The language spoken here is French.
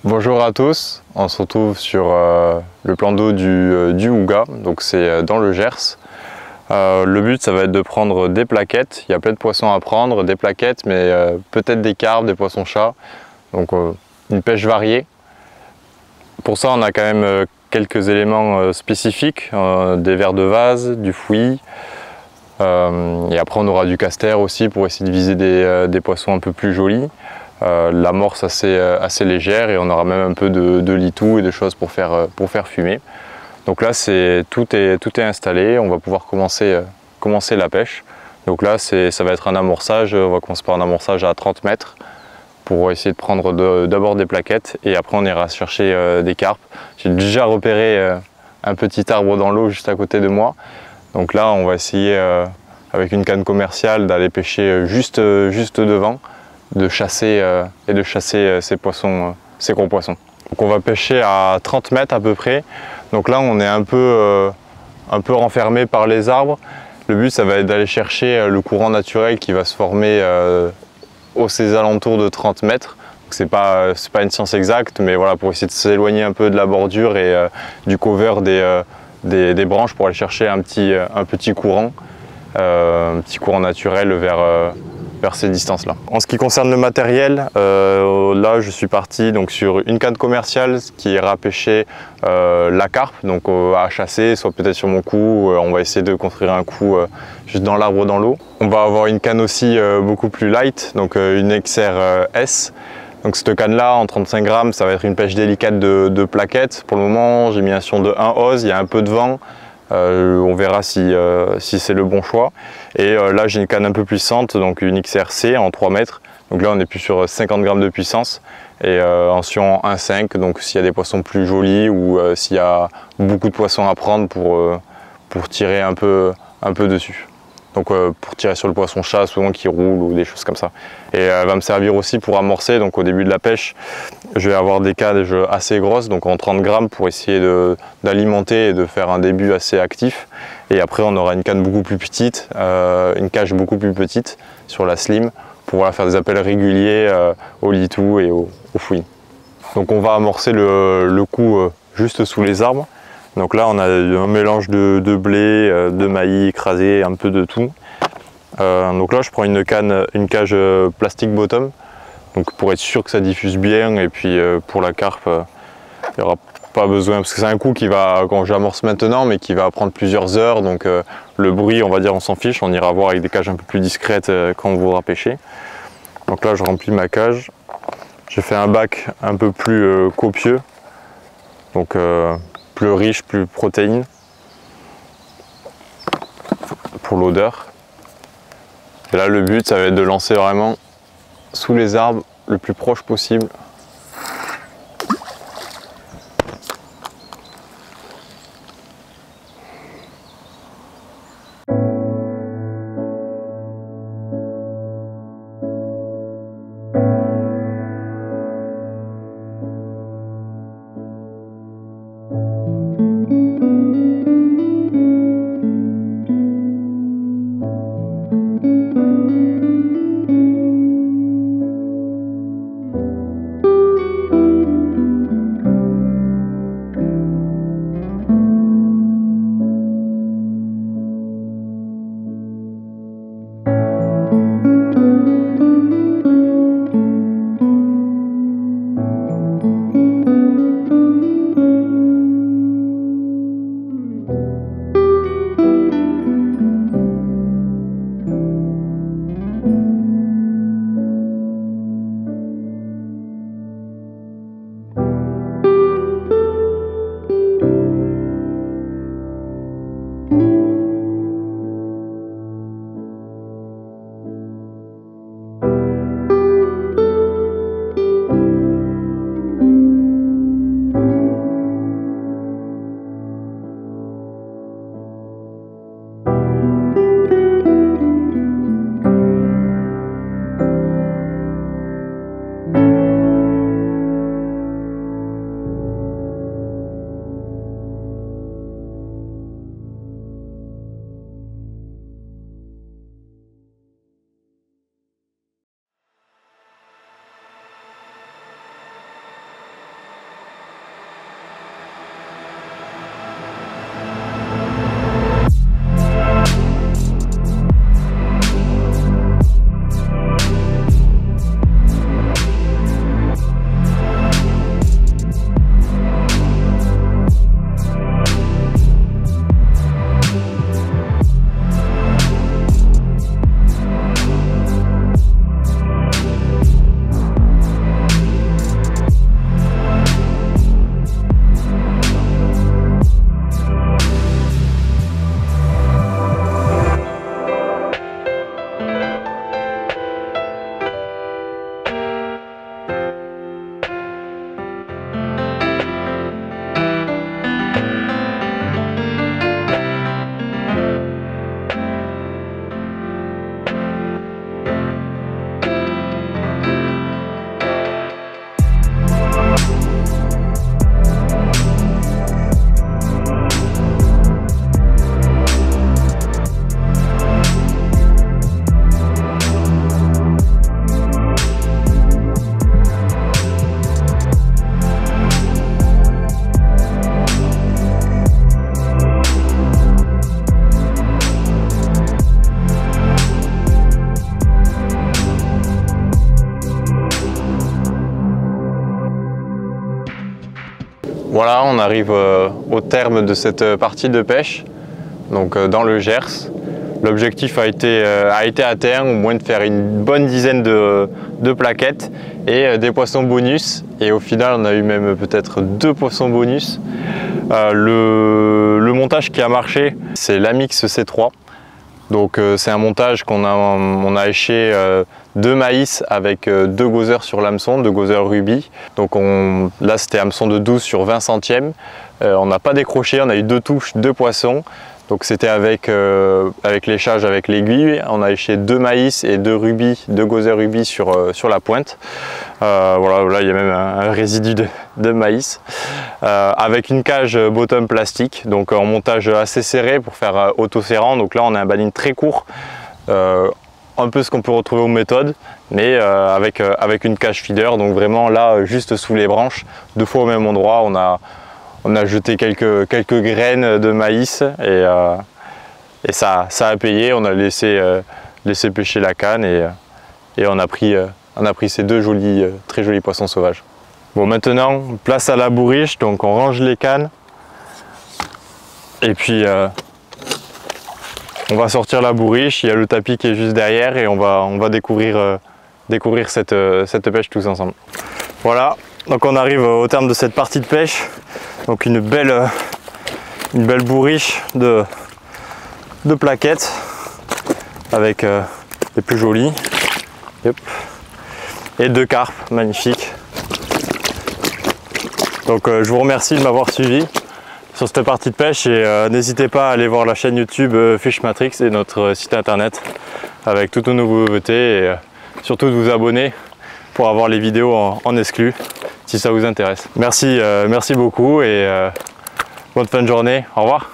Bonjour à tous, on se retrouve sur le plan d'eau du Houga, donc c'est dans le Gers. Le but ça va être de prendre des plaquettes, il y a plein de poissons à prendre, des plaquettes mais peut-être des carpes, des poissons-chats, donc une pêche variée. Pour ça on a quand même quelques éléments spécifiques, des vers de vase, du fouillis, et après on aura du castor aussi pour essayer de viser des poissons un peu plus jolis. L'amorce assez légère et on aura même un peu de litou et de choses pour faire fumer. Donc là tout est installé, on va pouvoir commencer la pêche. Donc là ça va être un amorçage, on va commencer par un amorçage à 30 mètres pour essayer de prendre d'abord des plaquettes et après on ira chercher des carpes. J'ai déjà repéré un petit arbre dans l'eau juste à côté de moi. Donc là on va essayer avec une canne commerciale d'aller pêcher juste devant, de chasser ces gros poissons. Donc on va pêcher à 30 mètres à peu près. Donc là on est un peu renfermé par les arbres. Le but ça va être d'aller chercher le courant naturel qui va se former aux alentours de 30 mètres. C'est pas une science exacte, mais voilà, pour essayer de s'éloigner un peu de la bordure et du cover des branches pour aller chercher un petit courant naturel vers ces distances-là. En ce qui concerne le matériel, là je suis parti donc sur une canne commerciale qui ira pêcher la carpe, donc à chasser, soit peut-être sur mon cou, on va essayer de construire un coup juste dans l'arbre dans l'eau. On va avoir une canne aussi beaucoup plus light, donc une XR S. Donc cette canne là en 35 grammes, ça va être une pêche délicate de plaquettes. Pour le moment j'ai mis un sion de 1 Oz, il y a un peu de vent. On verra si c'est le bon choix. Et là j'ai une canne un peu puissante, donc une XRC en 3 mètres. Donc là on est plus sur 50 grammes de puissance et en sion 1,5. Donc s'il y a des poissons plus jolis ou s'il y a beaucoup de poissons à prendre pour tirer un peu dessus. Donc pour tirer sur le poisson-chat souvent qui roule ou des choses comme ça. Et elle va me servir aussi pour amorcer. Donc au début de la pêche, je vais avoir des cages assez grosses, donc en 30 grammes pour essayer d'alimenter et de faire un début assez actif. Et après on aura une canne beaucoup plus petite, une cage beaucoup plus petite sur la slim pour voilà, faire des appels réguliers au litou et au fouillis. Donc on va amorcer le coup juste sous les arbres. Donc là on a un mélange de blé, de maïs écrasé, un peu de tout. Donc là je prends une cage plastique bottom, donc pour être sûr que ça diffuse bien, et puis pour la carpe il n'y aura pas besoin, parce que c'est un coup qui va, quand j'amorce maintenant, mais qui va prendre plusieurs heures, donc le bruit on va dire on s'en fiche, on ira voir avec des cages un peu plus discrètes quand on voudra pêcher. Donc là je remplis ma cage, j'ai fait un bac un peu plus copieux, donc plus riche, plus protéines pour l'odeur. Et là le but ça va être de lancer vraiment sous les arbres le plus proche possible. Voilà, on arrive au terme de cette partie de pêche, donc dans le Gers. L'objectif a été atteint, au moins de faire une bonne dizaine de plaquettes et des poissons bonus. Et au final, on a eu même peut-être 2 poissons bonus. Le montage qui a marché, c'est l'Amix C3. Donc c'est un montage on a éché 2 maïs avec 2 gozer sur l'hameçon, 2 gozer rubis. Donc là c'était hameçon de 12 sur 20 centièmes. On n'a pas décroché, on a eu 2 touches, 2 poissons. Donc c'était avec l'échage avec l'aiguille. On a éché 2 maïs et 2 rubis, 2 gozer rubis sur la pointe. Voilà, là il y a même un résidu de maïs. Avec une cage bottom plastique, donc en montage assez serré pour faire auto-serrant. Donc là on a un baline très court, un peu ce qu'on peut retrouver aux méthodes, mais avec une cage feeder. Donc vraiment là, juste sous les branches, 2 fois au même endroit, on a jeté quelques graines de maïs et ça a payé. On a laissé pêcher la canne et on a pris ces 2 très jolis poissons sauvages. Bon, maintenant place à la bourriche, donc on range les cannes et puis on va sortir la bourriche. Il y a le tapis qui est juste derrière et on va découvrir cette pêche tous ensemble. Voilà, donc on arrive au terme de cette partie de pêche. Donc une belle bourriche de plaquettes avec les plus jolies. Yep. Et 2 carpes magnifiques. Donc je vous remercie de m'avoir suivi sur cette partie de pêche et n'hésitez pas à aller voir la chaîne YouTube Fish Matrix et notre site internet avec toutes nos nouveautés et surtout de vous abonner pour avoir les vidéos en exclu si ça vous intéresse. Merci beaucoup et bonne fin de journée. Au revoir.